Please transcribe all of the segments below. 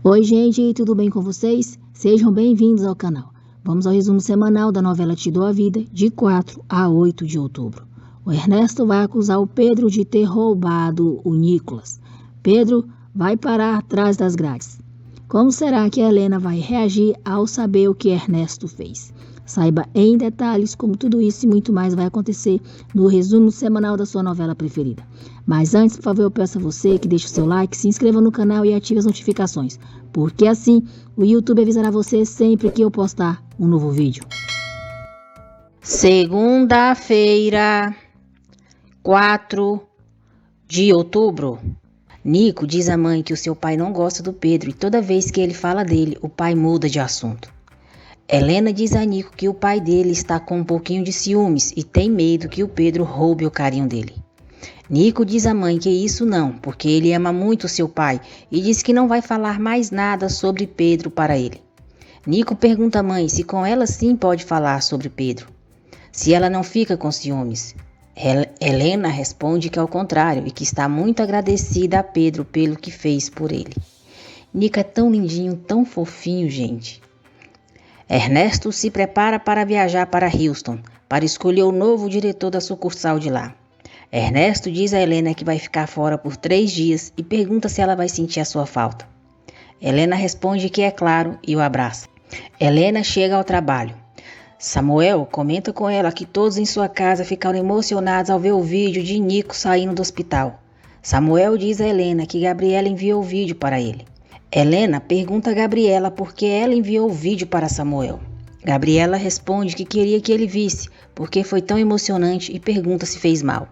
Oi gente, tudo bem com vocês? Sejam bem-vindos ao canal. Vamos ao resumo semanal da novela Te Dou a Vida, de 4 a 8 de outubro. O Ernesto vai acusar o Pedro de ter roubado o Nicolas. Pedro vai parar atrás das grades. Como será que a Helena vai reagir ao saber o que Ernesto fez? Saiba em detalhes como tudo isso e muito mais vai acontecer no resumo semanal da sua novela preferida. Mas antes, por favor, eu peço a você que deixe o seu like, se inscreva no canal e ative as notificações, porque assim o YouTube avisará você sempre que eu postar um novo vídeo. Segunda-feira, 4 de outubro. Nico diz à mãe que o seu pai não gosta do Pedro e toda vez que ele fala dele, o pai muda de assunto. Helena diz a Nico que o pai dele está com um pouquinho de ciúmes e tem medo que o Pedro roube o carinho dele. Nico diz à mãe que isso não, porque ele ama muito seu pai e diz que não vai falar mais nada sobre Pedro para ele. Nico pergunta à mãe se com ela sim pode falar sobre Pedro, se ela não fica com ciúmes. Helena responde que é o contrário e que está muito agradecida a Pedro pelo que fez por ele. Nico é tão lindinho, tão fofinho, gente. Ernesto se prepara para viajar para Houston, para escolher o novo diretor da sucursal de lá. Ernesto diz a Helena que vai ficar fora por 3 dias e pergunta se ela vai sentir a sua falta. Helena responde que é claro e o abraça. Helena chega ao trabalho. Samuel comenta com ela que todos em sua casa ficaram emocionados ao ver o vídeo de Nico saindo do hospital. Samuel diz a Helena que Gabriela enviou o vídeo para ele. Helena pergunta a Gabriela por que ela enviou o vídeo para Samuel. Gabriela responde que queria que ele visse, porque foi tão emocionante e pergunta se fez mal.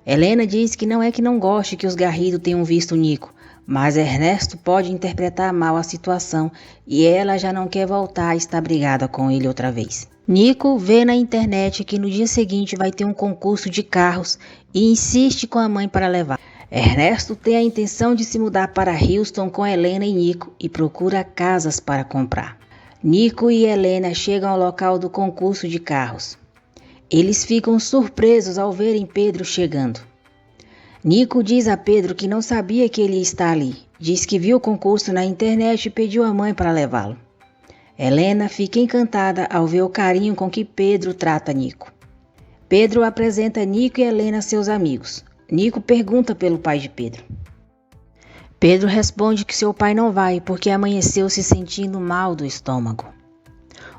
Helena diz que não goste que os Garrido tenham visto Nico, mas Ernesto pode interpretar mal a situação e ela já não quer voltar a estar brigada com ele outra vez. Nico vê na internet que no dia seguinte vai ter um concurso de carros e insiste com a mãe para levar. Ernesto tem a intenção de se mudar para Houston com Helena e Nico e procura casas para comprar. Nico e Helena chegam ao local do concurso de carros. Eles ficam surpresos ao verem Pedro chegando. Nico diz a Pedro que não sabia que ele está ali. Diz que viu o concurso na internet e pediu à mãe para levá-lo. Helena fica encantada ao ver o carinho com que Pedro trata Nico. Pedro apresenta Nico e Helena a seus amigos. Nico pergunta pelo pai de Pedro. Pedro responde que seu pai não vai porque amanheceu se sentindo mal do estômago.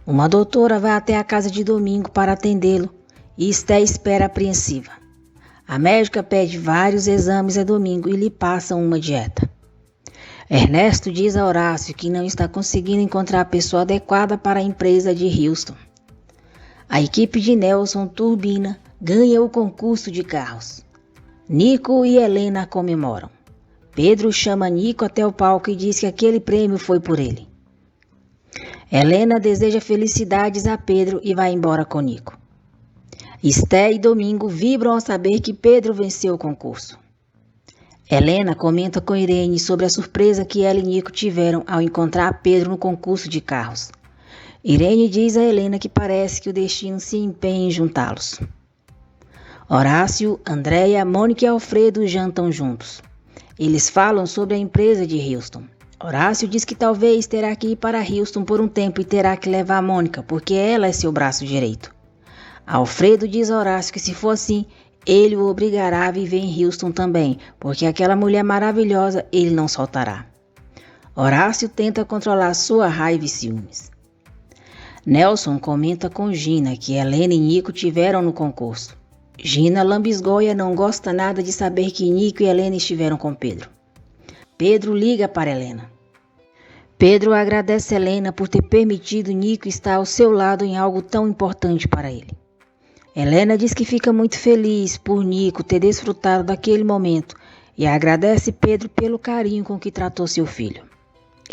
Uma doutora vai até a casa de Domingo para atendê-lo e Esté espera apreensiva. A médica pede vários exames a Domingo e lhe passa uma dieta. Ernesto diz a Horácio que não está conseguindo encontrar a pessoa adequada para a empresa de Houston. A equipe de Nelson Turbina ganha o concurso de carros. Nico e Helena comemoram. Pedro chama Nico até o palco e diz que aquele prêmio foi por ele. Helena deseja felicidades a Pedro e vai embora com Nico. Esté e Domingo vibram ao saber que Pedro venceu o concurso. Helena comenta com Irene sobre a surpresa que ela e Nico tiveram ao encontrar Pedro no concurso de carros. Irene diz a Helena que parece que o destino se empenha em juntá-los. Horácio, Andréia, Mônica e Alfredo jantam juntos. Eles falam sobre a empresa de Houston. Horácio diz que talvez terá que ir para Houston por um tempo e terá que levar a Mônica, porque ela é seu braço direito. Alfredo diz a Horácio que se for assim, ele o obrigará a viver em Houston também, porque aquela mulher maravilhosa ele não soltará. Horácio tenta controlar sua raiva e ciúmes. Nelson comenta com Gina que Helena e Nico tiveram no concurso. Gina lambisgoia não gosta nada de saber que Nico e Helena estiveram com Pedro. Pedro liga para Helena. Pedro agradece a Helena por ter permitido Nico estar ao seu lado em algo tão importante para ele. Helena diz que fica muito feliz por Nico ter desfrutado daquele momento e agradece Pedro pelo carinho com que tratou seu filho.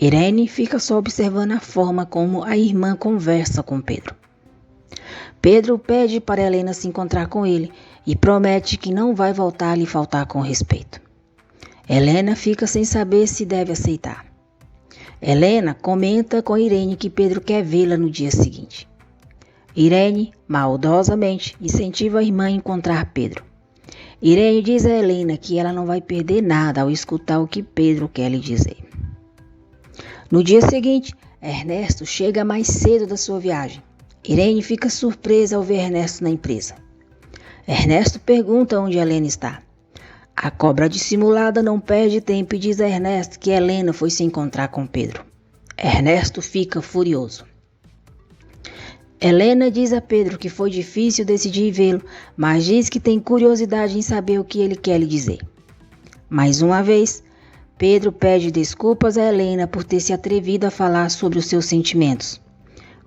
Irene fica só observando a forma como a irmã conversa com Pedro. Pedro pede para Helena se encontrar com ele e promete que não vai voltar a lhe faltar com respeito. Helena fica sem saber se deve aceitar. Helena comenta com Irene que Pedro quer vê-la no dia seguinte. Irene, maldosamente, incentiva a irmã a encontrar Pedro. Irene diz a Helena que ela não vai perder nada ao escutar o que Pedro quer lhe dizer. No dia seguinte, Ernesto chega mais cedo da sua viagem. Irene fica surpresa ao ver Ernesto na empresa. Ernesto pergunta onde Helena está. A cobra dissimulada não perde tempo e diz a Ernesto que Helena foi se encontrar com Pedro. Ernesto fica furioso. Helena diz a Pedro que foi difícil decidir vê-lo, mas diz que tem curiosidade em saber o que ele quer lhe dizer. Mais uma vez, Pedro pede desculpas a Helena por ter se atrevido a falar sobre os seus sentimentos.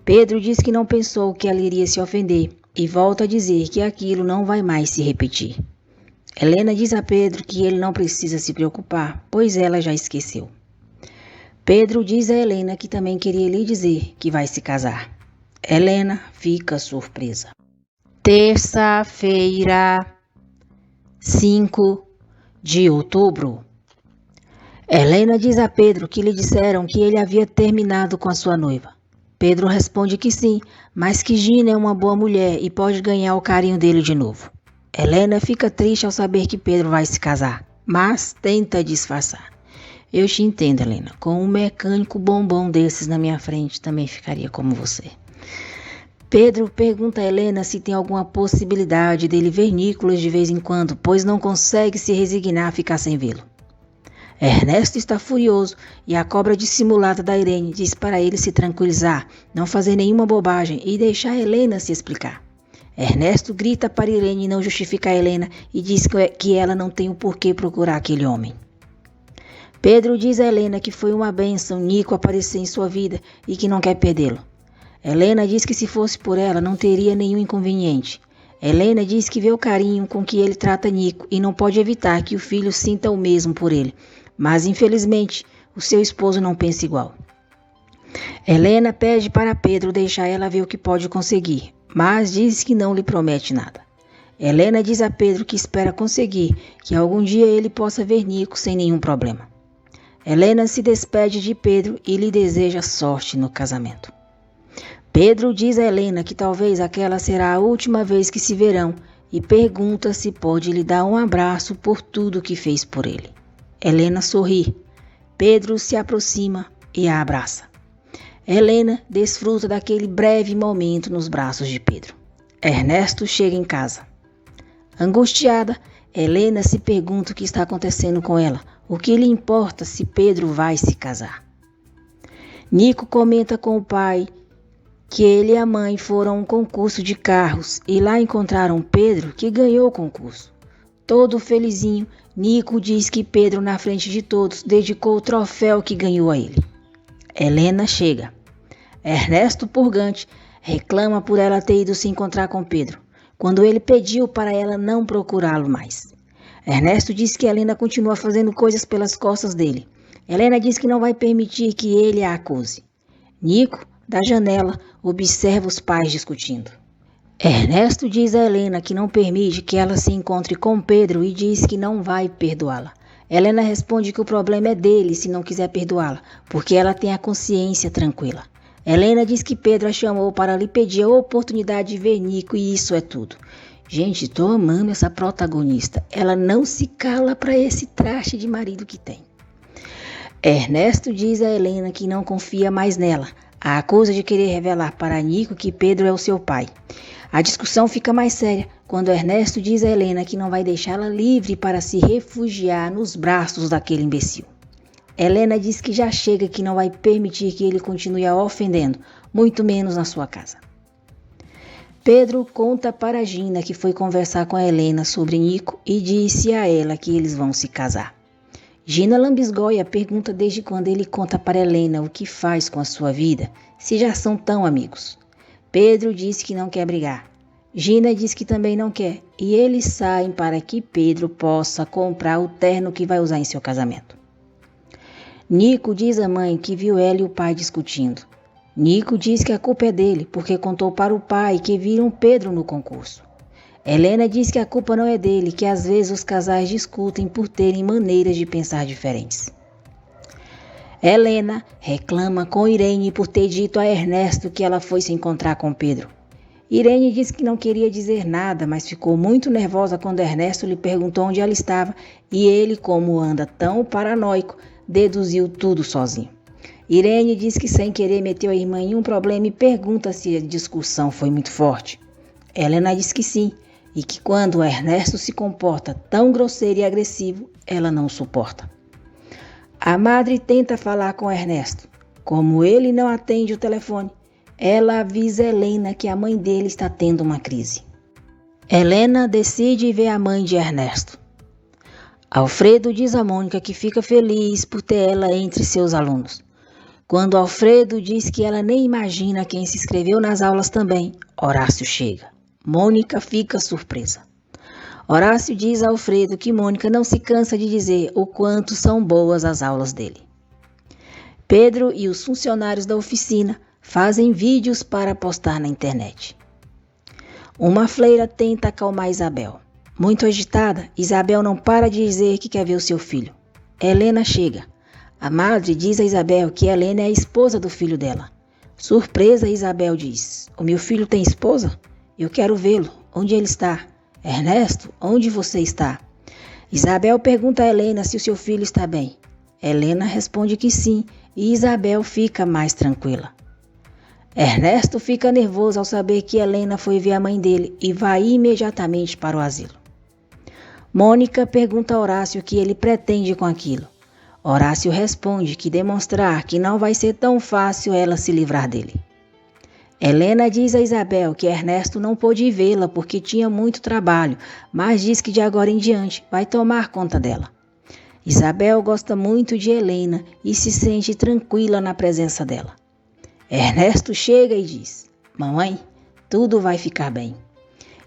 Pedro diz que não pensou que ela iria se ofender e volta a dizer que aquilo não vai mais se repetir. Helena diz a Pedro que ele não precisa se preocupar, pois ela já esqueceu. Pedro diz a Helena que também queria lhe dizer que vai se casar. Helena fica surpresa. Terça-feira, 5 de outubro. Helena diz a Pedro que lhe disseram que ele havia terminado com a sua noiva. Pedro responde que sim, mas que Gina é uma boa mulher e pode ganhar o carinho dele de novo. Helena fica triste ao saber que Pedro vai se casar, mas tenta disfarçar. Eu te entendo, Helena. Com um mecânico bombom desses na minha frente, também ficaria como você. Pedro pergunta a Helena se tem alguma possibilidade dele ver Nicolas de vez em quando, pois não consegue se resignar a ficar sem vê-lo. Ernesto está furioso e a cobra dissimulada da Irene diz para ele se tranquilizar, não fazer nenhuma bobagem e deixar a Helena se explicar. Ernesto grita para Irene e não justifica a Helena e diz que ela não tem o porquê procurar aquele homem. Pedro diz a Helena que foi uma bênção Nico aparecer em sua vida e que não quer perdê-lo. Helena diz que se fosse por ela não teria nenhum inconveniente. Helena diz que vê o carinho com que ele trata Nico e não pode evitar que o filho sinta o mesmo por ele. Mas infelizmente o seu esposo não pensa igual. Helena pede para Pedro deixar ela ver o que pode conseguir, mas diz que não lhe promete nada. Helena diz a Pedro que espera conseguir, que algum dia ele possa ver Nico sem nenhum problema. Helena se despede de Pedro e lhe deseja sorte no casamento. Pedro diz a Helena que talvez aquela será a última vez que se verão e pergunta se pode lhe dar um abraço por tudo que fez por ele. Helena sorri. Pedro se aproxima e a abraça. Helena desfruta daquele breve momento nos braços de Pedro. Ernesto chega em casa. Angustiada, Helena se pergunta o que está acontecendo com ela, o que lhe importa se Pedro vai se casar. Nico comenta com o pai que ele e a mãe foram a um concurso de carros e lá encontraram Pedro, que ganhou o concurso. Todo felizinho, Nico diz que Pedro, na frente de todos, dedicou o troféu que ganhou a ele. Helena chega. Ernesto, purgante, reclama por ela ter ido se encontrar com Pedro, quando ele pediu para ela não procurá-lo mais. Ernesto diz que Helena continua fazendo coisas pelas costas dele. Helena diz que não vai permitir que ele a acuse. Nico, da janela, observa os pais discutindo. Ernesto diz a Helena que não permite que ela se encontre com Pedro e diz que não vai perdoá-la. Helena responde que o problema é dele se não quiser perdoá-la, porque ela tem a consciência tranquila. Helena diz que Pedro a chamou para lhe pedir a oportunidade de ver Nico e isso é tudo. Gente, tô amando essa protagonista. Ela não se cala para esse traste de marido que tem. Ernesto diz a Helena que não confia mais nela. A acusa de querer revelar para Nico que Pedro é o seu pai. A discussão fica mais séria quando Ernesto diz a Helena que não vai deixá-la livre para se refugiar nos braços daquele imbecil. Helena diz que já chega, que não vai permitir que ele continue a ofendendo, muito menos na sua casa. Pedro conta para Gina que foi conversar com a Helena sobre Nico e disse a ela que eles vão se casar. Gina lambisgoia pergunta desde quando ele conta para Helena o que faz com a sua vida, se já são tão amigos. Pedro diz que não quer brigar. Gina diz que também não quer e eles saem para que Pedro possa comprar o terno que vai usar em seu casamento. Nico diz à mãe que viu ela e o pai discutindo. Nico diz que a culpa é dele porque contou para o pai que viram Pedro no concurso. Helena diz que a culpa não é dele, que às vezes os casais discutem por terem maneiras de pensar diferentes. Helena reclama com Irene por ter dito a Ernesto que ela foi se encontrar com Pedro. Irene diz que não queria dizer nada, mas ficou muito nervosa quando Ernesto lhe perguntou onde ela estava e ele, como anda tão paranoico, deduziu tudo sozinho. Irene diz que sem querer meteu a irmã em um problema e pergunta se a discussão foi muito forte. Helena diz que sim, e que quando Ernesto se comporta tão grosseiro e agressivo, ela não suporta. A madre tenta falar com Ernesto. Como ele não atende o telefone, ela avisa Helena que a mãe dele está tendo uma crise. Helena decide ver a mãe de Ernesto. Alfredo diz a Mônica que fica feliz por ter ela entre seus alunos. Quando Alfredo diz que ela nem imagina quem se inscreveu nas aulas também, Horácio chega. Mônica fica surpresa. Horácio diz a Alfredo que Mônica não se cansa de dizer o quanto são boas as aulas dele. Pedro e os funcionários da oficina fazem vídeos para postar na internet. Uma freira tenta acalmar Isabel. Muito agitada, Isabel não para de dizer que quer ver o seu filho. Helena chega. A madre diz a Isabel que Helena é a esposa do filho dela. Surpresa, Isabel diz: "O meu filho tem esposa? Eu quero vê-lo. Onde ele está? Ernesto, onde você está?" Isabel pergunta a Helena se o seu filho está bem. Helena responde que sim e Isabel fica mais tranquila. Ernesto fica nervoso ao saber que Helena foi ver a mãe dele e vai imediatamente para o asilo. Mônica pergunta a Horácio o que ele pretende com aquilo. Horácio responde que demonstrar que não vai ser tão fácil ela se livrar dele. Helena diz a Isabel que Ernesto não pôde vê-la porque tinha muito trabalho, mas diz que de agora em diante vai tomar conta dela. Isabel gosta muito de Helena e se sente tranquila na presença dela. Ernesto chega e diz: "Mamãe, tudo vai ficar bem."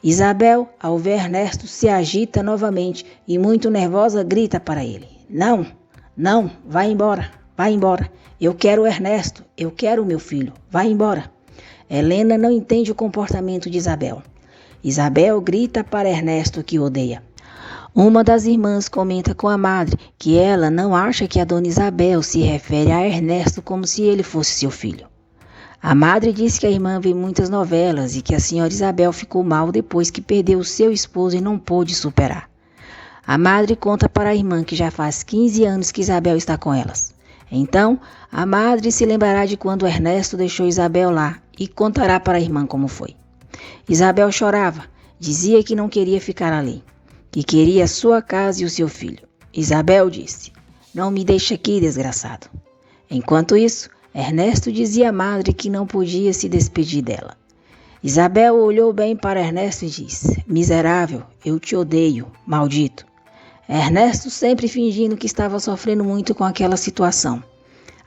Isabel, ao ver Ernesto, se agita novamente e, muito nervosa, grita para ele: Não, vai embora, vai embora. Eu quero o Ernesto, eu quero o meu filho, vai embora." Helena não entende o comportamento de Isabel. Isabel grita para Ernesto que o odeia. Uma das irmãs comenta com a madre que ela não acha que a dona Isabel se refere a Ernesto como se ele fosse seu filho. A madre diz que a irmã vê muitas novelas e que a senhora Isabel ficou mal depois que perdeu o seu esposo e não pôde superar. A madre conta para a irmã que já faz 15 anos que Isabel está com elas. Então, a madre se lembrará de quando Ernesto deixou Isabel lá e contará para a irmã como foi. Isabel chorava, dizia que não queria ficar ali, que queria a sua casa e o seu filho. Isabel disse: "Não me deixe aqui, desgraçado." Enquanto isso, Ernesto dizia à madre que não podia se despedir dela. Isabel olhou bem para Ernesto e disse: "Miserável, eu te odeio, maldito." Ernesto sempre fingindo que estava sofrendo muito com aquela situação.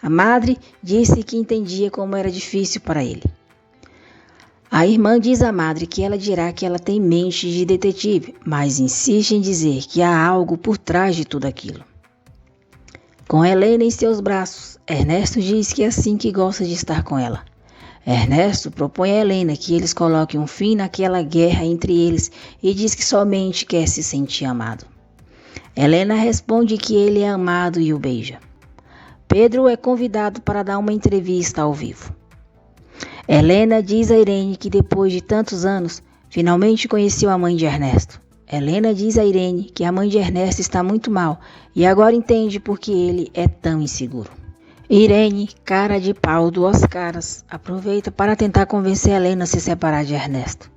A madre disse que entendia como era difícil para ele. A irmã diz à madre que ela dirá que ela tem mente de detetive, mas insiste em dizer que há algo por trás de tudo aquilo. Com Helena em seus braços, Ernesto diz que é assim que gosta de estar com ela. Ernesto propõe a Helena que eles coloquem um fim naquela guerra entre eles e diz que somente quer se sentir amado. Helena responde que ele é amado e o beija. Pedro é convidado para dar uma entrevista ao vivo. Helena diz a Irene que depois de tantos anos, finalmente conheceu a mãe de Ernesto. Helena diz a Irene que a mãe de Ernesto está muito mal e agora entende por que ele é tão inseguro. Irene, cara de pau, duas caras, aproveita para tentar convencer Helena a se separar de Ernesto.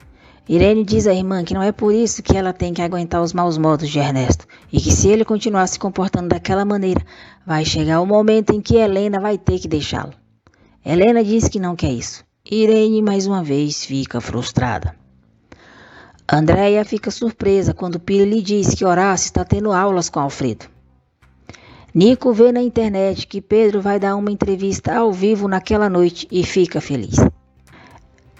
Irene diz à irmã que não é por isso que ela tem que aguentar os maus modos de Ernesto e que se ele continuar se comportando daquela maneira, vai chegar o momento em que Helena vai ter que deixá-lo. Helena diz que não quer isso. Irene mais uma vez fica frustrada. Andréia fica surpresa quando Pira lhe diz que Horácio está tendo aulas com Alfredo. Nico vê na internet que Pedro vai dar uma entrevista ao vivo naquela noite e fica feliz.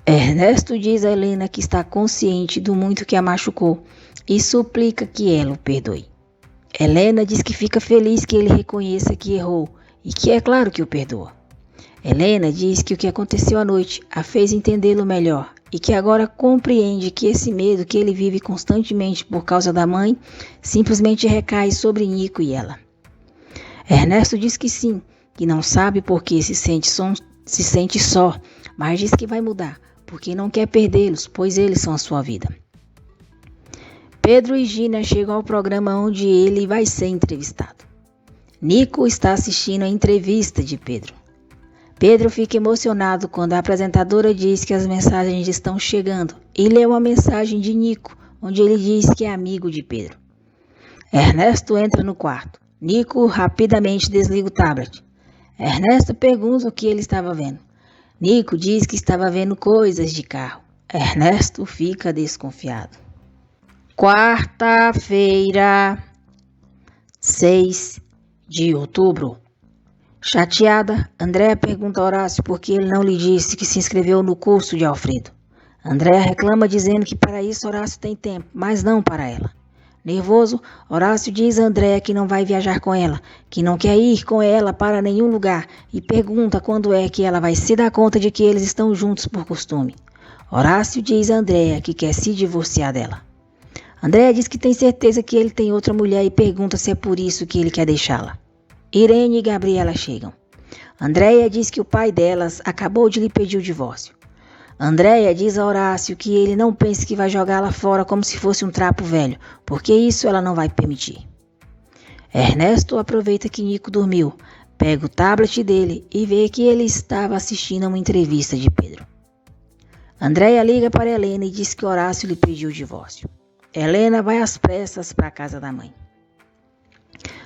Ernesto diz a Helena que está consciente do muito que a machucou e suplica que ela o perdoe. Helena diz que fica feliz que ele reconheça que errou e que é claro que o perdoa. Helena diz que o que aconteceu à noite a fez entendê-lo melhor e que agora compreende que esse medo que ele vive constantemente por causa da mãe simplesmente recai sobre Nico e ela. Ernesto diz que sim, que não sabe por que se sente só, mas diz que vai mudar, porque não quer perdê-los, pois eles são a sua vida. Pedro e Gina chegam ao programa onde ele vai ser entrevistado. Nico está assistindo a entrevista de Pedro. Pedro fica emocionado quando a apresentadora diz que as mensagens estão chegando e lê uma mensagem de Nico, onde ele diz que é amigo de Pedro. Ernesto entra no quarto. Nico rapidamente desliga o tablet. Ernesto pergunta o que ele estava vendo. Nico diz que estava vendo coisas de carro. Ernesto fica desconfiado. Quarta-feira, 6 de outubro. Chateada, Andréa pergunta a Horácio por que ele não lhe disse que se inscreveu no curso de Alfredo. Andréa reclama dizendo que para isso Horácio tem tempo, mas não para ela. Nervoso, Horácio diz a Andréa que não vai viajar com ela, que não quer ir com ela para nenhum lugar e pergunta quando é que ela vai se dar conta de que eles estão juntos por costume. Horácio diz a Andréa que quer se divorciar dela. Andréa diz que tem certeza que ele tem outra mulher e pergunta se é por isso que ele quer deixá-la. Irene e Gabriela chegam. Andréa diz que o pai delas acabou de lhe pedir o divórcio. Andréa diz a Horácio que ele não pense que vai jogá-la fora como se fosse um trapo velho, porque isso ela não vai permitir. Ernesto aproveita que Nico dormiu, pega o tablet dele e vê que ele estava assistindo a uma entrevista de Pedro. Andréa liga para Helena e diz que Horácio lhe pediu o divórcio. Helena vai às pressas para a casa da mãe.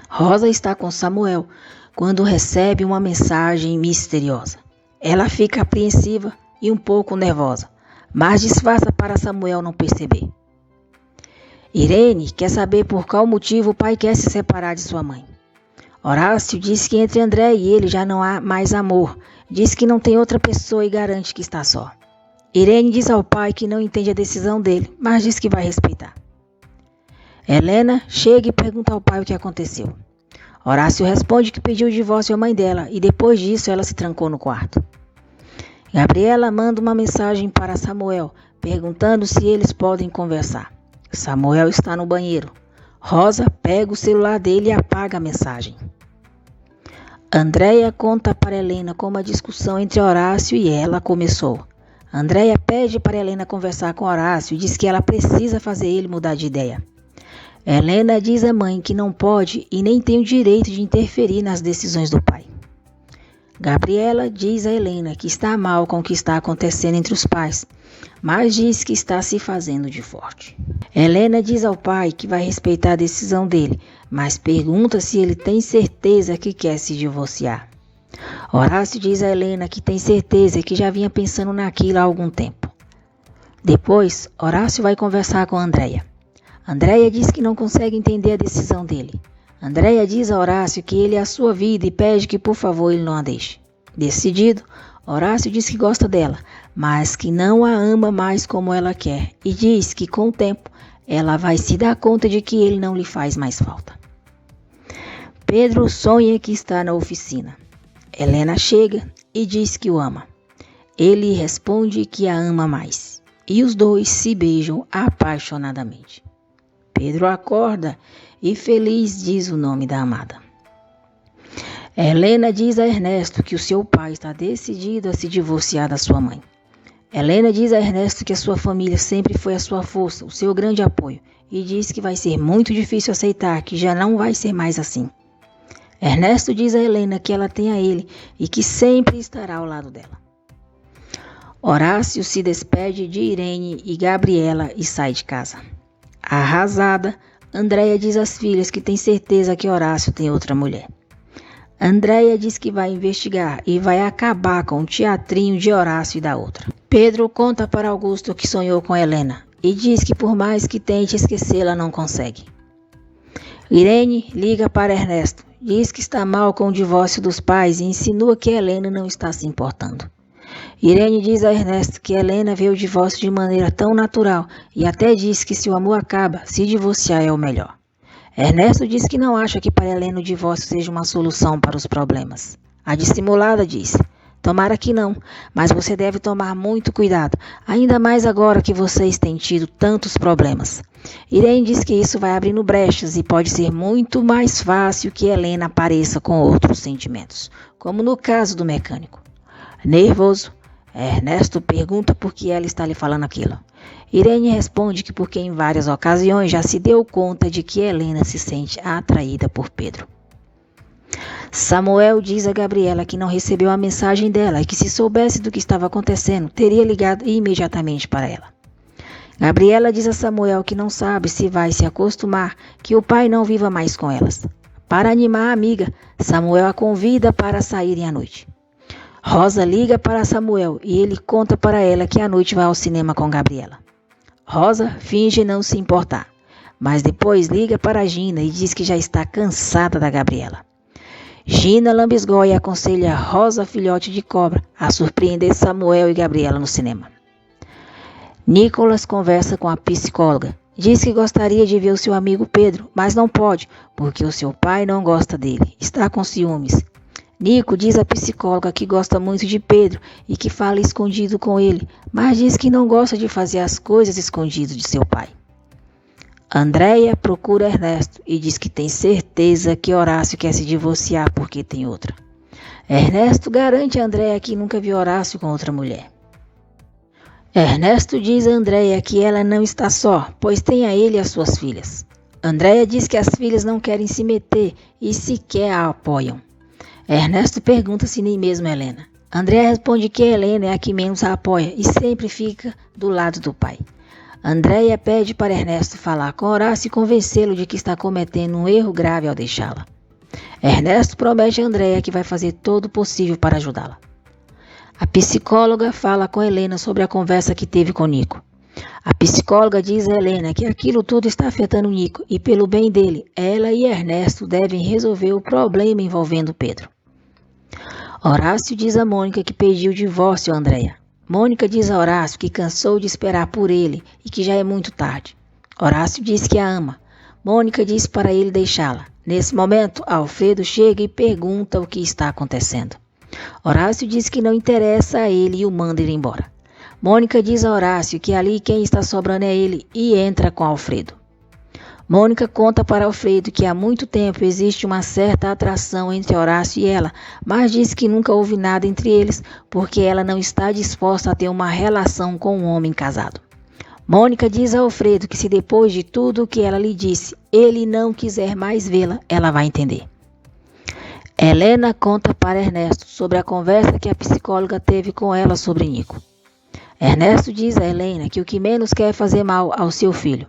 Rosa está com Samuel quando recebe uma mensagem misteriosa. Ela fica apreensiva e um pouco nervosa, mas disfarça para Samuel não perceber. Irene quer saber por qual motivo o pai quer se separar de sua mãe. Horácio diz que entre André e ele já não há mais amor, diz que não tem outra pessoa e garante que está só. Irene diz ao pai que não entende a decisão dele, mas diz que vai respeitar. Helena chega e pergunta ao pai o que aconteceu. Horácio responde que pediu o divórcio à mãe dela e depois disso ela se trancou no quarto. Gabriela manda uma mensagem para Samuel, perguntando se eles podem conversar. Samuel está no banheiro. Rosa pega o celular dele e apaga a mensagem. Andréia conta para Helena como a discussão entre Horácio e ela começou. Andréia pede para Helena conversar com Horácio e diz que ela precisa fazer ele mudar de ideia. Helena diz à mãe que não pode e nem tem o direito de interferir nas decisões do pai. Gabriela diz a Helena que está mal com o que está acontecendo entre os pais, mas diz que está se fazendo de forte. Helena diz ao pai que vai respeitar a decisão dele, mas pergunta se ele tem certeza que quer se divorciar. Horácio diz a Helena que tem certeza que já vinha pensando naquilo há algum tempo. Depois, Horácio vai conversar com Andréia. Andréia diz que não consegue entender a decisão dele. Andréia diz a Horácio que ele é a sua vida e pede que por favor ele não a deixe. Decidido, Horácio diz que gosta dela, mas que não a ama mais como ela quer e diz que com o tempo ela vai se dar conta de que ele não lhe faz mais falta. Pedro sonha que está na oficina. Helena chega e diz que o ama. Ele responde que a ama mais e os dois se beijam apaixonadamente. Pedro acorda e feliz diz o nome da amada. Helena diz a Ernesto que o seu pai está decidido a se divorciar da sua mãe. Helena diz a Ernesto que a sua família sempre foi a sua força, o seu grande apoio, e diz que vai ser muito difícil aceitar que já não vai ser mais assim. Ernesto diz a Helena que ela tem a ele e que sempre estará ao lado dela. Horácio se despede de Irene e Gabriela e sai de casa. Arrasada, Andréia diz às filhas que tem certeza que Horácio tem outra mulher. Andréia diz que vai investigar e vai acabar com o teatrinho de Horácio e da outra. Pedro conta para Augusto que sonhou com Helena e diz que por mais que tente esquecê-la não consegue. Irene liga para Ernesto, diz que está mal com o divórcio dos pais e insinua que Helena não está se importando. Irene diz a Ernesto que Helena vê o divórcio de maneira tão natural e até diz que se o amor acaba, se divorciar é o melhor. Ernesto diz que não acha que para Helena o divórcio seja uma solução para os problemas. A dissimulada diz: tomara que não, mas você deve tomar muito cuidado, ainda mais agora que vocês têm tido tantos problemas. Irene diz que isso vai abrindo brechas e pode ser muito mais fácil que Helena apareça com outros sentimentos, como no caso do mecânico. Nervoso, Ernesto pergunta por que ela está lhe falando aquilo. Irene responde que porque em várias ocasiões já se deu conta de que Helena se sente atraída por Pedro. Samuel diz a Gabriela que não recebeu a mensagem dela e que, se soubesse do que estava acontecendo, teria ligado imediatamente para ela. Gabriela diz a Samuel que não sabe se vai se acostumar que o pai não viva mais com elas. Para animar a amiga, Samuel a convida para saírem à noite. Rosa liga para Samuel e ele conta para ela que à noite vai ao cinema com Gabriela. Rosa finge não se importar, mas depois liga para Gina e diz que já está cansada da Gabriela. Gina lambisgoia e aconselha Rosa, filhote de cobra, a surpreender Samuel e Gabriela no cinema. Nicolas conversa com a psicóloga. Diz que gostaria de ver o seu amigo Pedro, mas não pode, porque o seu pai não gosta dele, está com ciúmes. Nico diz à psicóloga que gosta muito de Pedro e que fala escondido com ele, mas diz que não gosta de fazer as coisas escondido de seu pai. Andréia procura Ernesto e diz que tem certeza que Horácio quer se divorciar porque tem outra. Ernesto garante a Andréia que nunca viu Horácio com outra mulher. Ernesto diz a Andréia que ela não está só, pois tem a ele e as suas filhas. Andréia diz que as filhas não querem se meter e sequer a apoiam. Ernesto pergunta se nem mesmo Helena. Andréia responde que Helena é a que menos a apoia e sempre fica do lado do pai. Andréia pede para Ernesto falar com Horácio e convencê-lo de que está cometendo um erro grave ao deixá-la. Ernesto promete a Andréia que vai fazer todo o possível para ajudá-la. A psicóloga fala com Helena sobre a conversa que teve com Nico. A psicóloga diz a Helena que aquilo tudo está afetando o Nico e, pelo bem dele, ela e Ernesto devem resolver o problema envolvendo Pedro. Horácio diz a Mônica que pediu o divórcio a Andréia. Mônica diz a Horácio que cansou de esperar por ele e que já é muito tarde. Horácio diz que a ama. Mônica diz para ele deixá-la. Nesse momento, Alfredo chega e pergunta o que está acontecendo. Horácio diz que não interessa a ele e o manda ir embora. Mônica diz a Horácio que ali quem está sobrando é ele e entra com Alfredo. Mônica conta para Alfredo que há muito tempo existe uma certa atração entre Horácio e ela, mas diz que nunca houve nada entre eles porque ela não está disposta a ter uma relação com um homem casado. Mônica diz a Alfredo que se depois de tudo o que ela lhe disse, ele não quiser mais vê-la, ela vai entender. Helena conta para Ernesto sobre a conversa que a psicóloga teve com ela sobre Nico. Ernesto diz a Helena que o que menos quer é fazer mal ao seu filho.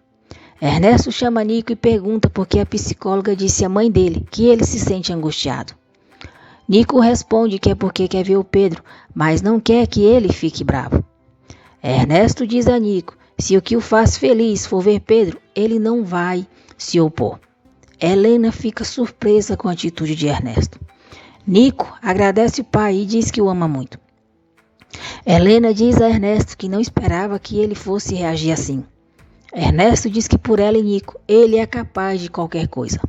Ernesto chama Nico e pergunta por que a psicóloga disse à mãe dele que ele se sente angustiado. Nico responde que é porque quer ver o Pedro, mas não quer que ele fique bravo. Ernesto diz a Nico se o que o faz feliz for ver Pedro, ele não vai se opor. Helena fica surpresa com a atitude de Ernesto. Nico agradece o pai e diz que o ama muito. Helena diz a Ernesto que não esperava que ele fosse reagir assim. Ernesto diz que por ela e Nico, ele é capaz de qualquer coisa.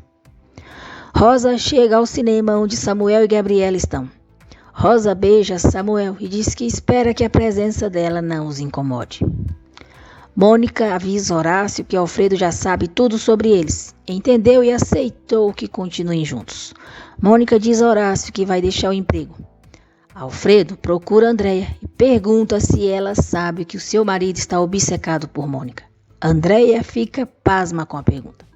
Rosa chega ao cinema onde Samuel e Gabriela estão. Rosa beija Samuel e diz que espera que a presença dela não os incomode. Mônica avisa Horácio que Alfredo já sabe tudo sobre eles. Entendeu e aceitou que continuem juntos. Mônica diz a Horácio que vai deixar o emprego. Alfredo procura Andréia e pergunta se ela sabe que o seu marido está obcecado por Mônica. Andréia fica pasma com a pergunta.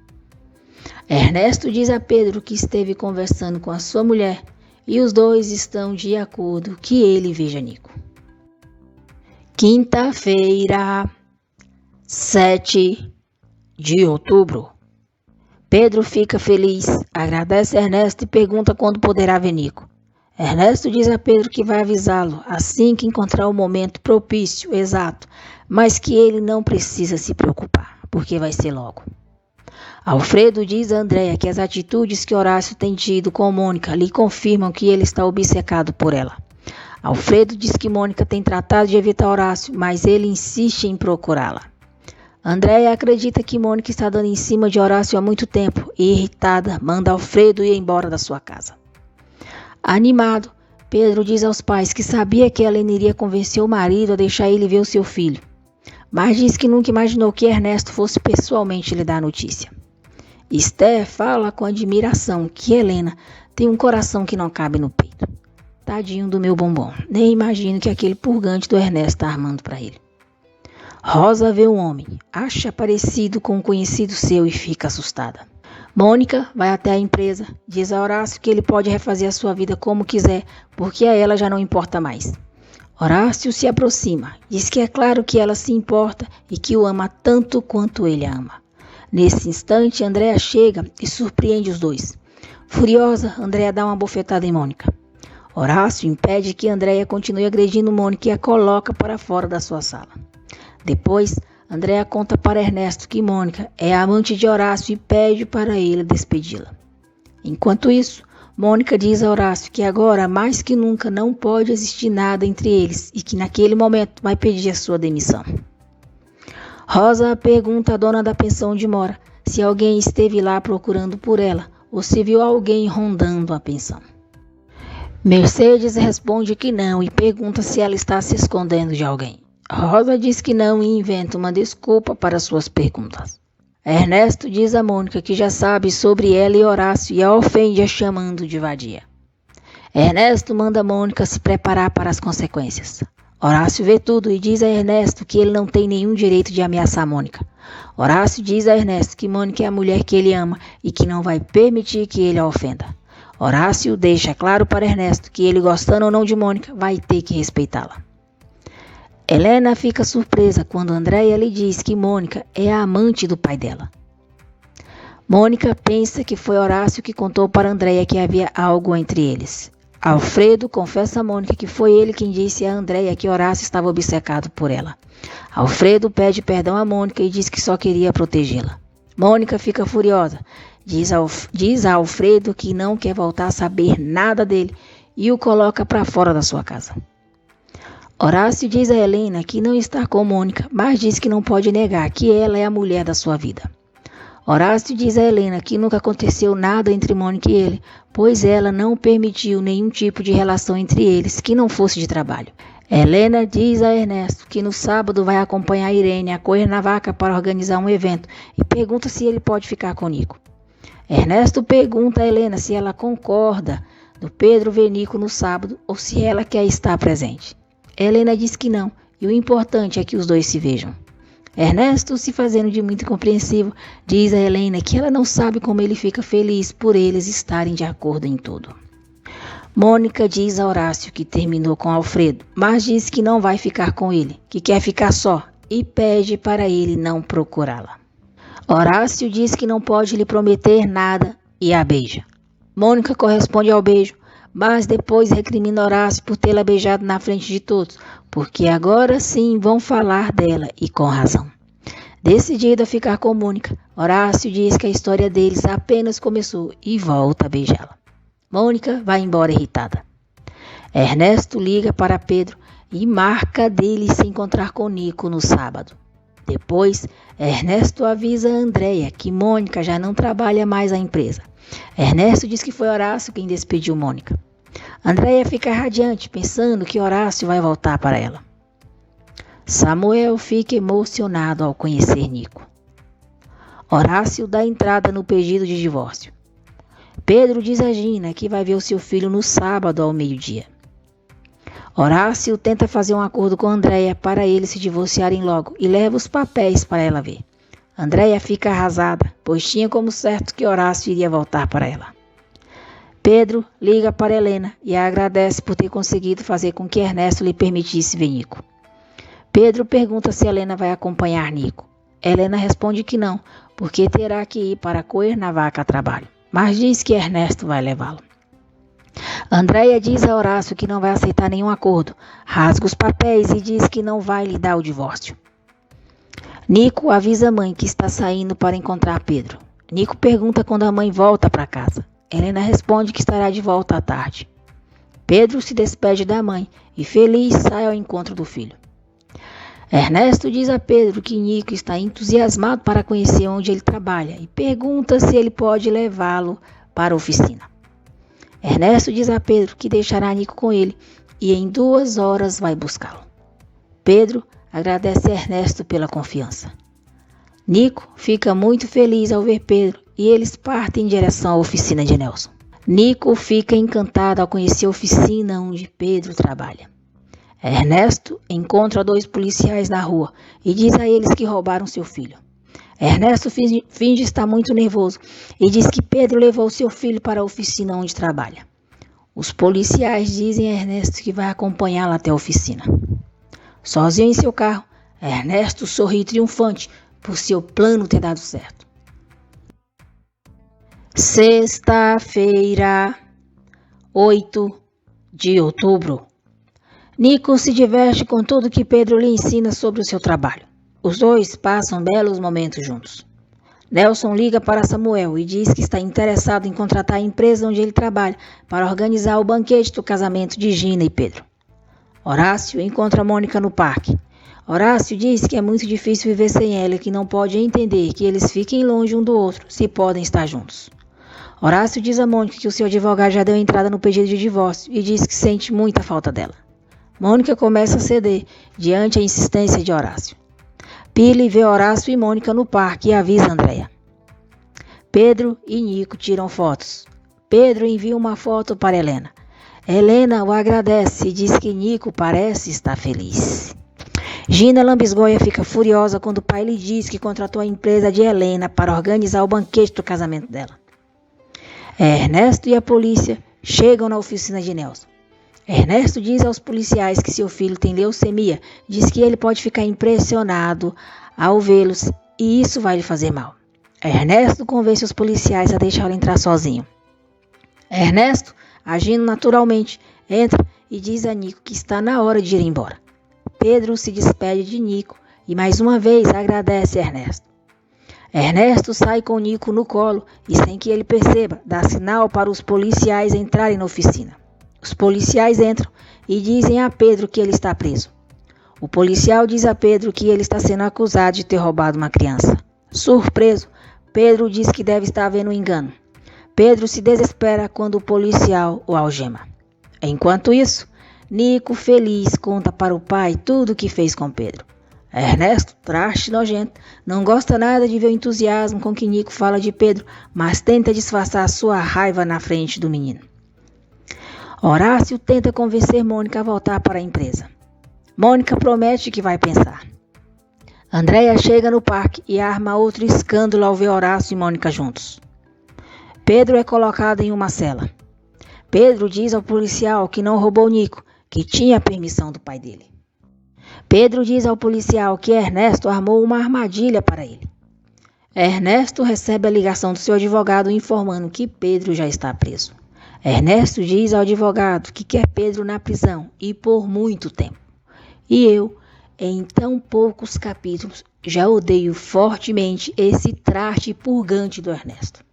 Ernesto diz a Pedro que esteve conversando com a sua mulher e os dois estão de acordo que ele veja Nico. Quinta-feira, 7 de outubro. Pedro fica feliz, agradece a Ernesto e pergunta quando poderá ver Nico. Ernesto diz a Pedro que vai avisá-lo assim que encontrar o momento propício, exato, mas que ele não precisa se preocupar, porque vai ser logo. Alfredo diz a Andréia que as atitudes que Horácio tem tido com Mônica lhe confirmam que ele está obcecado por ela. Alfredo diz que Mônica tem tratado de evitar Horácio, mas ele insiste em procurá-la. Andréia acredita que Mônica está dando em cima de Horácio há muito tempo e, irritada, manda Alfredo ir embora da sua casa. Animado, Pedro diz aos pais que sabia que Helena iria convencer o marido a deixar ele ver o seu filho, mas diz que nunca imaginou que Ernesto fosse pessoalmente lhe dar a notícia. Esther fala com admiração que Helena tem um coração que não cabe no peito. Tadinho do meu bombom, nem imagino que aquele purgante do Ernesto está armando para ele. Rosa vê um homem, acha parecido com um conhecido seu e fica assustada. Mônica vai até a empresa, diz a Horácio que ele pode refazer a sua vida como quiser, porque a ela já não importa mais. Horácio se aproxima, diz que é claro que ela se importa e que o ama tanto quanto ele a ama. Nesse instante, Andréa chega e surpreende os dois. Furiosa, Andréa dá uma bofetada em Mônica. Horácio impede que Andréa continue agredindo Mônica e a coloca para fora da sua sala. Depois, Andréa conta para Ernesto que Mônica é a amante de Horácio e pede para ele despedi-la. Enquanto isso, Mônica diz a Horácio que agora, mais que nunca, não pode existir nada entre eles e que naquele momento vai pedir a sua demissão. Rosa pergunta à dona da pensão de mora se alguém esteve lá procurando por ela ou se viu alguém rondando a pensão. Mercedes responde que não e pergunta se ela está se escondendo de alguém. Rosa diz que não e inventa uma desculpa para suas perguntas. Ernesto diz a Mônica que já sabe sobre ela e Horácio e a ofende a chamando de vadia. Ernesto manda Mônica se preparar para as consequências. Horácio vê tudo e diz a Ernesto que ele não tem nenhum direito de ameaçar Mônica. Horácio diz a Ernesto que Mônica é a mulher que ele ama e que não vai permitir que ele a ofenda. Horácio deixa claro para Ernesto que ele, gostando ou não de Mônica, vai ter que respeitá-la. Helena fica surpresa quando Andréia lhe diz que Mônica é a amante do pai dela. Mônica pensa que foi Horácio que contou para Andréia que havia algo entre eles. Alfredo confessa a Mônica que foi ele quem disse a Andréia que Horácio estava obcecado por ela. Alfredo pede perdão a Mônica e diz que só queria protegê-la. Mônica fica furiosa, diz a Alfredo que não quer voltar a saber nada dele e o coloca para fora da sua casa. Horácio diz a Helena que não está com Mônica, mas diz que não pode negar que ela é a mulher da sua vida. Horácio diz a Helena que nunca aconteceu nada entre Mônica e ele, pois ela não permitiu nenhum tipo de relação entre eles que não fosse de trabalho. Helena diz a Ernesto que no sábado vai acompanhar Irene a correr na vaca para organizar um evento e pergunta se ele pode ficar com Nico. Ernesto pergunta a Helena se ela concorda do Pedro ver Nico no sábado ou se ela quer estar presente. Helena diz que não, e o importante é que os dois se vejam. Ernesto, se fazendo de muito compreensivo, diz a Helena que ela não sabe como ele fica feliz por eles estarem de acordo em tudo. Mônica diz a Horácio que terminou com Alfredo, mas diz que não vai ficar com ele, que quer ficar só, e pede para ele não procurá-la. Horácio diz que não pode lhe prometer nada e a beija. Mônica corresponde ao beijo, mas depois recrimina Horácio por tê-la beijado na frente de todos, porque agora sim vão falar dela e com razão. Decidido a ficar com Mônica, Horácio diz que a história deles apenas começou e volta a beijá-la. Mônica vai embora irritada. Ernesto liga para Pedro e marca dele se encontrar com Nico no sábado. Depois, Ernesto avisa a Andréia que Mônica já não trabalha mais na empresa. Ernesto diz que foi Horácio quem despediu Mônica. Andréia fica radiante, pensando que Horácio vai voltar para ela. Samuel fica emocionado ao conhecer Nico. Horácio dá entrada no pedido de divórcio. Pedro diz a Gina que vai ver o seu filho no sábado ao meio-dia. Horácio tenta fazer um acordo com Andréia para eles se divorciarem logo e leva os papéis para ela ver. Andréia fica arrasada, pois tinha como certo que Horácio iria voltar para ela. Pedro liga para Helena e a agradece por ter conseguido fazer com que Ernesto lhe permitisse ver Nico. Pedro pergunta se Helena vai acompanhar Nico. Helena responde que não, porque terá que ir para correr na vaca a trabalho, mas diz que Ernesto vai levá-lo. Andréia diz a Horácio que não vai aceitar nenhum acordo, rasga os papéis e diz que não vai lhe dar o divórcio. Nico avisa a mãe que está saindo para encontrar Pedro. Nico pergunta quando a mãe volta para casa. Helena responde que estará de volta à tarde. Pedro se despede da mãe e feliz sai ao encontro do filho. Ernesto diz a Pedro que Nico está entusiasmado para conhecer onde ele trabalha e pergunta se ele pode levá-lo para a oficina. Ernesto diz a Pedro que deixará Nico com ele e em 2 horas vai buscá-lo. Pedro agradece a Ernesto pela confiança. Nico fica muito feliz ao ver Pedro e eles partem em direção à oficina de Nelson. Nico fica encantado ao conhecer a oficina onde Pedro trabalha. Ernesto encontra 2 policiais na rua e diz a eles que roubaram seu filho. Ernesto finge estar muito nervoso e diz que Pedro levou seu filho para a oficina onde trabalha. Os policiais dizem a Ernesto que vai acompanhá-lo até a oficina. Sozinho em seu carro, Ernesto sorri triunfante por seu plano ter dado certo. Sexta-feira, 8 de outubro. Nico se diverte com tudo que Pedro lhe ensina sobre o seu trabalho. Os dois passam belos momentos juntos. Nelson liga para Samuel e diz que está interessado em contratar a empresa onde ele trabalha para organizar o banquete do casamento de Gina e Pedro. Horácio encontra Mônica no parque. Horácio diz que é muito difícil viver sem ela e que não pode entender que eles fiquem longe um do outro se podem estar juntos. Horácio diz a Mônica que o seu advogado já deu entrada no pedido de divórcio e diz que sente muita falta dela. Mônica começa a ceder diante a insistência de Horácio. Pili vê Horácio e Mônica no parque e avisa Andréia. Pedro e Nico tiram fotos. Pedro envia uma foto para Helena. Helena o agradece e diz que Nico parece estar feliz. Gina Lambisgoia fica furiosa quando o pai lhe diz que contratou a empresa de Helena para organizar o banquete do casamento dela. Ernesto e a polícia chegam na oficina de Nelson. Ernesto diz aos policiais que seu filho tem leucemia, diz que ele pode ficar impressionado ao vê-los e isso vai lhe fazer mal. Ernesto convence os policiais a deixá-lo entrar sozinho. Ernesto, agindo naturalmente, entra e diz a Nico que está na hora de ir embora. Pedro se despede de Nico e mais uma vez agradece a Ernesto. Ernesto sai com Nico no colo e, sem que ele perceba, dá sinal para os policiais entrarem na oficina. Os policiais entram e dizem a Pedro que ele está preso. O policial diz a Pedro que ele está sendo acusado de ter roubado uma criança. Surpreso, Pedro diz que deve estar havendo um engano. Pedro se desespera quando o policial o algema. Enquanto isso, Nico, feliz, conta para o pai tudo o que fez com Pedro. Ernesto, traste nojento, não gosta nada de ver o entusiasmo com que Nico fala de Pedro, mas tenta disfarçar sua raiva na frente do menino. Horácio tenta convencer Mônica a voltar para a empresa. Mônica promete que vai pensar. Andréia chega no parque e arma outro escândalo ao ver Horácio e Mônica juntos. Pedro é colocado em uma cela. Pedro diz ao policial que não roubou Nico, que tinha a permissão do pai dele. Pedro diz ao policial que Ernesto armou uma armadilha para ele. Ernesto recebe a ligação do seu advogado informando que Pedro já está preso. Ernesto diz ao advogado que quer Pedro na prisão e por muito tempo. E eu, em tão poucos capítulos, já odeio fortemente esse traste purgante do Ernesto.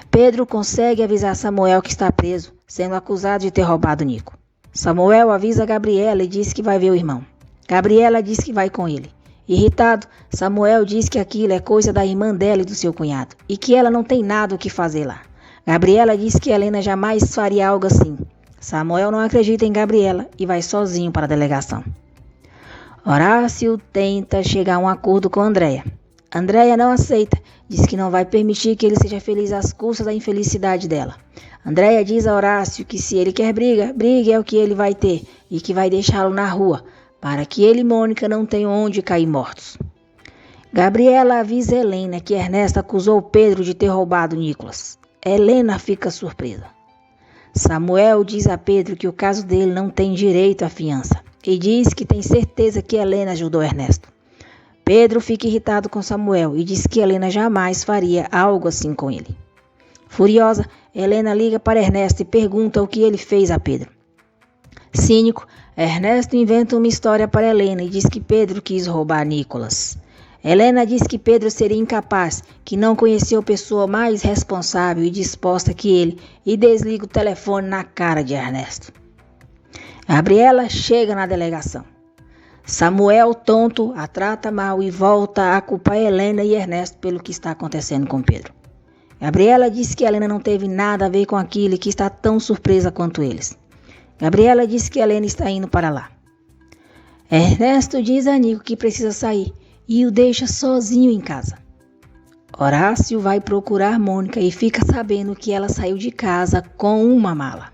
Pedro consegue avisar Samuel que está preso, sendo acusado de ter roubado Nico. Samuel avisa Gabriela e diz que vai ver o irmão. Gabriela diz que vai com ele. Irritado, Samuel diz que aquilo é coisa da irmã dela e do seu cunhado, e que ela não tem nada o que fazer lá. Gabriela diz que Helena jamais faria algo assim. Samuel não acredita em Gabriela e vai sozinho para a delegação. Horácio tenta chegar a um acordo com Andréia. Andréia não aceita, diz que não vai permitir que ele seja feliz às custas da infelicidade dela. Andréia diz a Horácio que se ele quer briga, briga é o que ele vai ter e que vai deixá-lo na rua, para que ele e Mônica não tenham onde cair mortos. Gabriela avisa Helena que Ernesto acusou Pedro de ter roubado Nicolas. Helena fica surpresa. Samuel diz a Pedro que o caso dele não tem direito à fiança e diz que tem certeza que Helena ajudou Ernesto. Pedro fica irritado com Samuel e diz que Helena jamais faria algo assim com ele. Furiosa, Helena liga para Ernesto e pergunta o que ele fez a Pedro. Cínico, Ernesto inventa uma história para Helena e diz que Pedro quis roubar Nicolas. Helena diz que Pedro seria incapaz, que não conheceu pessoa mais responsável e disposta que ele, e desliga o telefone na cara de Ernesto. Gabriela chega na delegação. Samuel, tonto, a trata mal e volta a culpar Helena e Ernesto pelo que está acontecendo com Pedro. Gabriela diz que Helena não teve nada a ver com aquilo e que está tão surpresa quanto eles. Gabriela diz que Helena está indo para lá. Ernesto diz a Nico que precisa sair e o deixa sozinho em casa. Horácio vai procurar Mônica e fica sabendo que ela saiu de casa com uma mala.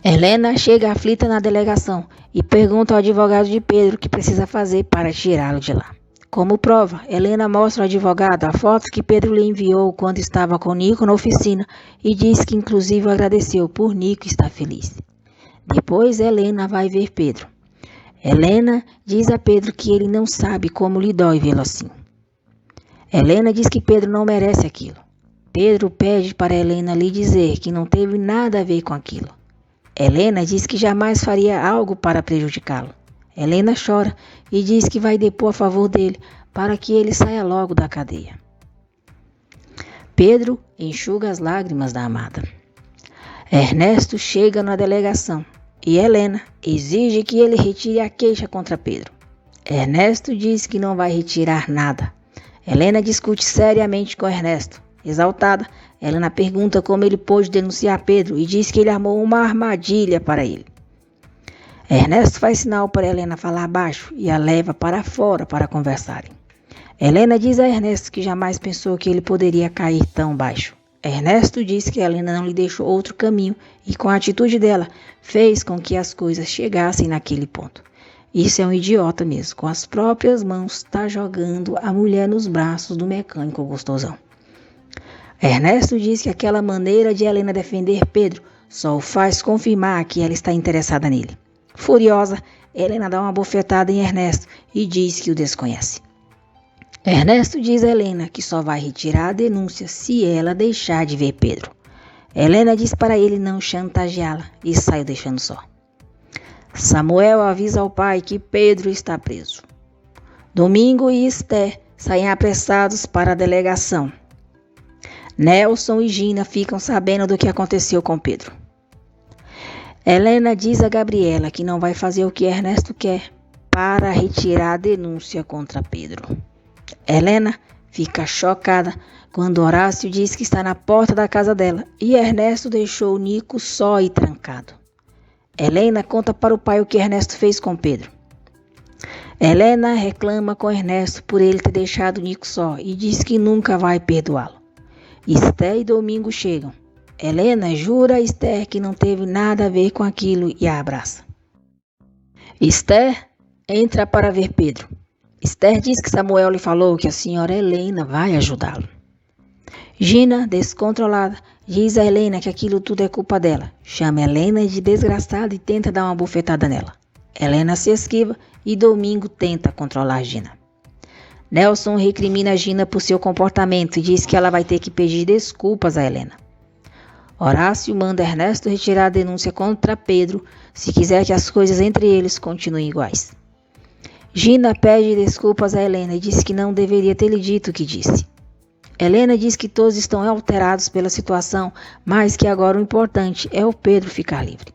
Helena chega aflita na delegação e pergunta ao advogado de Pedro o que precisa fazer para tirá-lo de lá. Como prova, Helena mostra ao advogado a foto que Pedro lhe enviou quando estava com Nico na oficina e diz que inclusive o agradeceu por Nico estar feliz. Depois Helena vai ver Pedro. Helena diz a Pedro que ele não sabe como lhe dói vê-lo assim. Helena diz que Pedro não merece aquilo. Pedro pede para Helena lhe dizer que não teve nada a ver com aquilo. Helena diz que jamais faria algo para prejudicá-lo. Helena chora e diz que vai depor a favor dele para que ele saia logo da cadeia. Pedro enxuga as lágrimas da amada. Ernesto chega na delegação e Helena exige que ele retire a queixa contra Pedro. Ernesto diz que não vai retirar nada. Helena discute seriamente com Ernesto. Exaltada, Helena pergunta como ele pôde denunciar Pedro e diz que ele armou uma armadilha para ele. Ernesto faz sinal para Helena falar baixo e a leva para fora para conversarem. Helena diz a Ernesto que jamais pensou que ele poderia cair tão baixo. Ernesto diz que Helena não lhe deixou outro caminho e com a atitude dela fez com que as coisas chegassem naquele ponto. Isso é um idiota mesmo, com as próprias mãos está jogando a mulher nos braços do mecânico gostosão. Ernesto diz que aquela maneira de Helena defender Pedro só o faz confirmar que ela está interessada nele. Furiosa, Helena dá uma bofetada em Ernesto e diz que o desconhece. Ernesto diz a Helena que só vai retirar a denúncia se ela deixar de ver Pedro. Helena diz para ele não chantageá-la e sai o deixando só. Samuel avisa ao pai que Pedro está preso. Domingo e Esther saem apressados para a delegação. Nelson e Gina ficam sabendo do que aconteceu com Pedro. Helena diz a Gabriela que não vai fazer o que Ernesto quer para retirar a denúncia contra Pedro. Helena fica chocada quando Horácio diz que está na porta da casa dela e Ernesto deixou o Nico só e trancado. Helena conta para o pai o que Ernesto fez com Pedro. Helena reclama com Ernesto por ele ter deixado o Nico só e diz que nunca vai perdoá-lo. Esther e Domingo chegam. Helena jura a Esther que não teve nada a ver com aquilo e a abraça. Esther entra para ver Pedro. Esther diz que Samuel lhe falou que a senhora Helena vai ajudá-lo. Gina, descontrolada, diz a Helena que aquilo tudo é culpa dela. Chama Helena de desgraçada e tenta dar uma bufetada nela. Helena se esquiva e Domingo tenta controlar Gina. Nelson recrimina Gina por seu comportamento e diz que ela vai ter que pedir desculpas a Helena. Horácio manda Ernesto retirar a denúncia contra Pedro se quiser que as coisas entre eles continuem iguais. Gina pede desculpas a Helena e diz que não deveria ter lhe dito o que disse. Helena diz que todos estão alterados pela situação, mas que agora o importante é o Pedro ficar livre.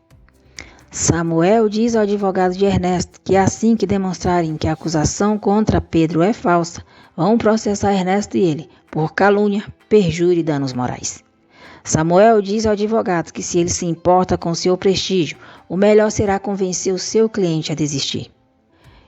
Samuel diz ao advogado de Ernesto que assim que demonstrarem que a acusação contra Pedro é falsa, vão processar Ernesto e ele por calúnia, perjúrio e danos morais. Samuel diz ao advogado que se ele se importa com seu prestígio, o melhor será convencer o seu cliente a desistir.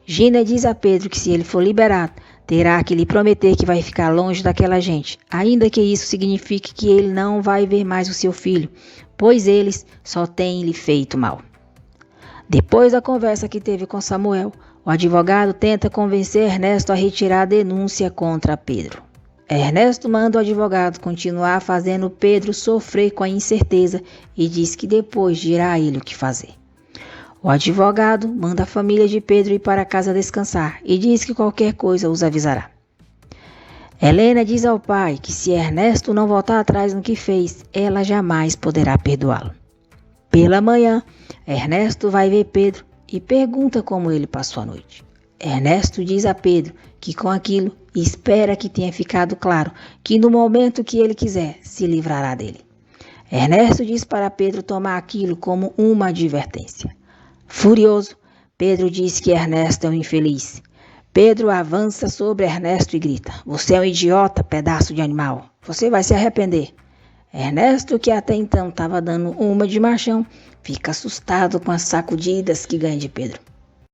Gina diz a Pedro que se ele for liberado, terá que lhe prometer que vai ficar longe daquela gente, ainda que isso signifique que ele não vai ver mais o seu filho, pois eles só têm lhe feito mal. Depois da conversa que teve com Samuel, o advogado tenta convencer Ernesto a retirar a denúncia contra Pedro. Ernesto manda o advogado continuar fazendo Pedro sofrer com a incerteza e diz que depois dirá a ele o que fazer. O advogado manda a família de Pedro ir para casa descansar e diz que qualquer coisa os avisará. Helena diz ao pai que se Ernesto não voltar atrás no que fez, ela jamais poderá perdoá-lo. Pela manhã, Ernesto vai ver Pedro e pergunta como ele passou a noite. Ernesto diz a Pedro que com aquilo espera que tenha ficado claro que no momento que ele quiser, se livrará dele. Ernesto diz para Pedro tomar aquilo como uma advertência. Furioso, Pedro diz que Ernesto é um infeliz. Pedro avança sobre Ernesto e grita: "Você é um idiota, pedaço de animal. Você vai se arrepender." Ernesto, que até então estava dando uma de machão, fica assustado com as sacudidas que ganha de Pedro.